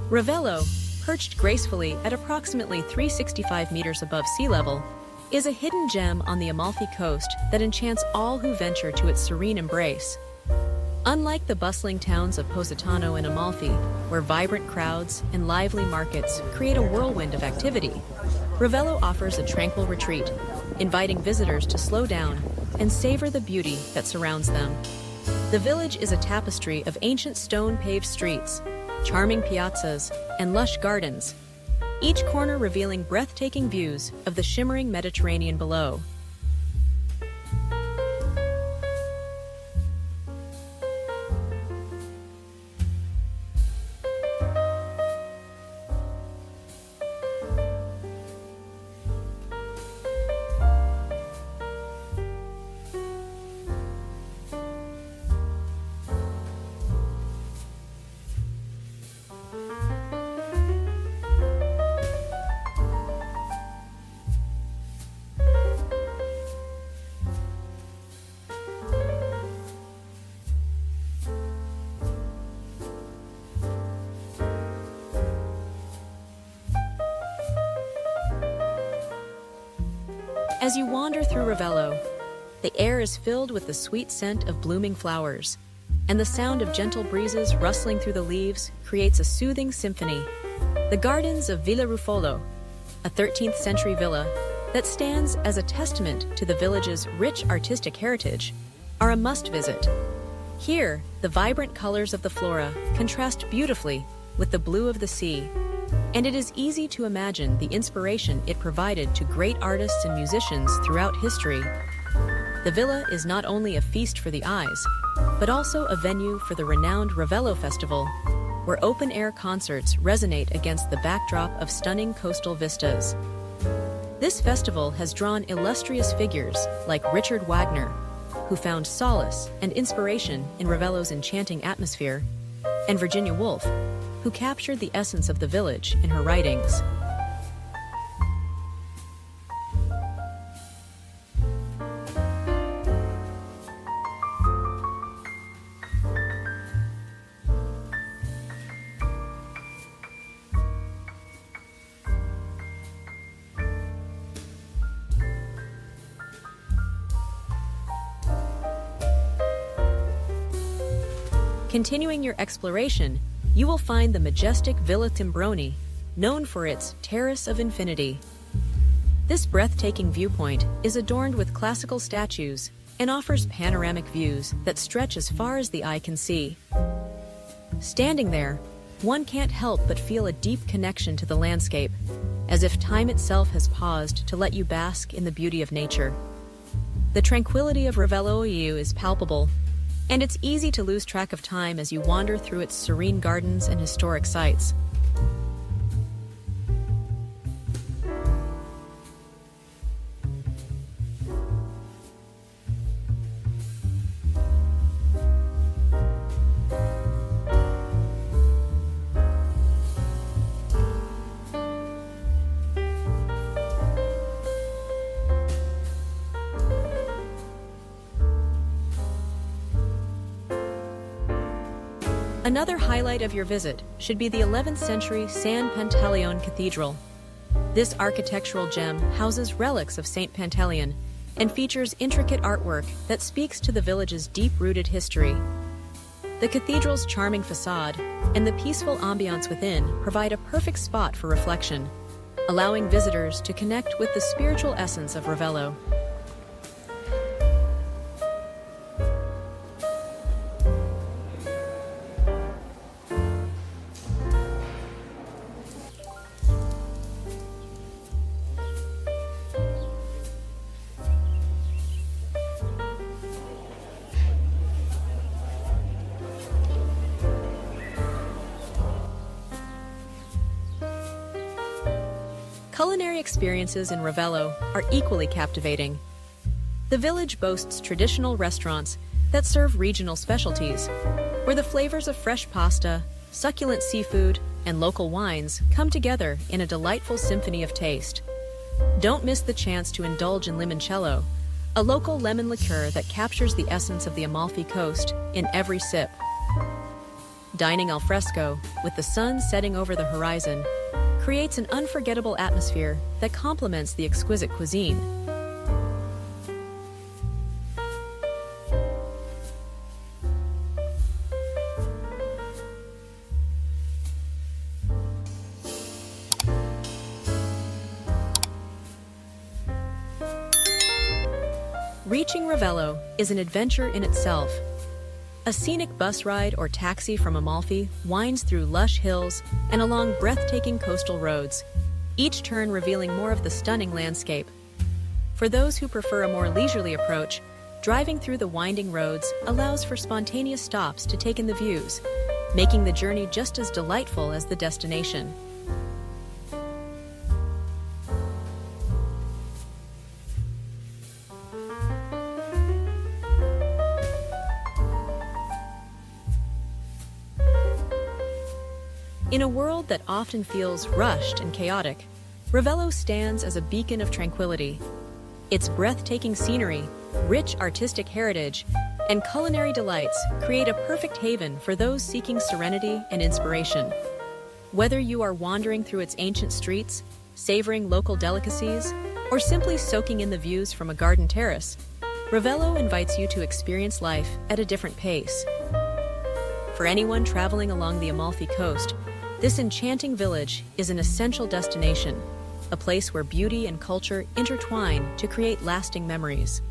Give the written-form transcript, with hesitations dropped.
Ravello, perched gracefully at approximately 365 meters above sea level, is a hidden gem on the Amalfi Coast that enchants all who venture to its serene embrace. Unlike the bustling towns of Positano and Amalfi, where vibrant crowds and lively markets create a whirlwind of activity, Ravello offers a tranquil retreat, inviting visitors to slow down and savor the beauty that surrounds them. The village is a tapestry of ancient stone-paved streets, charming piazzas, and lush gardens, each corner revealing breathtaking views of the shimmering Mediterranean below. As you wander through Ravello, the air is filled with the sweet scent of blooming flowers, and the sound of gentle breezes rustling through the leaves creates a soothing symphony. The gardens of Villa Ruffolo, a 13th century villa that stands as a testament to the village's rich artistic heritage, are a must-visit. Here, the vibrant colors of the flora contrast beautifully with the blue of the sea, and it is easy to imagine the inspiration it provided to great artists and musicians throughout history. The villa is not only a feast for the eyes, but also a venue for the renowned Ravello Festival, where open-air concerts resonate against the backdrop of stunning coastal vistas. This festival has drawn illustrious figures like Richard Wagner, who found solace and inspiration in Ravello's enchanting atmosphere, and Virginia Woolf, who captured the essence of the village in her writings. Continuing your exploration, you will find the majestic Villa Timbroni, known for its Terrace of Infinity. This breathtaking viewpoint is adorned with classical statues and offers panoramic views that stretch as far as the eye can see. Standing there, one can't help but feel a deep connection to the landscape, as if time itself has paused to let you bask in the beauty of nature. The tranquility of Ravello is palpable, and it's easy to lose track of time as you wander through its serene gardens and historic sites. Another highlight of your visit should be the 11th century San Pantaleon Cathedral. This architectural gem houses relics of Saint Pantaleon and features intricate artwork that speaks to the village's deep-rooted history. The cathedral's charming facade and the peaceful ambiance within provide a perfect spot for reflection, allowing visitors to connect with the spiritual essence of Ravello. Culinary experiences in Ravello are equally captivating. The village boasts traditional restaurants that serve regional specialties, where the flavors of fresh pasta, succulent seafood, and local wines come together in a delightful symphony of taste. Don't miss the chance to indulge in limoncello, a local lemon liqueur that captures the essence of the Amalfi Coast in every sip. Dining al fresco, with the sun setting over the horizon, creates an unforgettable atmosphere that complements the exquisite cuisine. Reaching Ravello is an adventure in itself. A scenic bus ride or taxi from Amalfi winds through lush hills and along breathtaking coastal roads, each turn revealing more of the stunning landscape. For those who prefer a more leisurely approach, driving through the winding roads allows for spontaneous stops to take in the views, making the journey just as delightful as the destination. In a world that often feels rushed and chaotic, Ravello stands as a beacon of tranquility. Its breathtaking scenery, rich artistic heritage, and culinary delights create a perfect haven for those seeking serenity and inspiration. Whether you are wandering through its ancient streets, savoring local delicacies, or simply soaking in the views from a garden terrace, Ravello invites you to experience life at a different pace. For anyone traveling along the Amalfi Coast, this enchanting village is an essential destination, a place where beauty and culture intertwine to create lasting memories.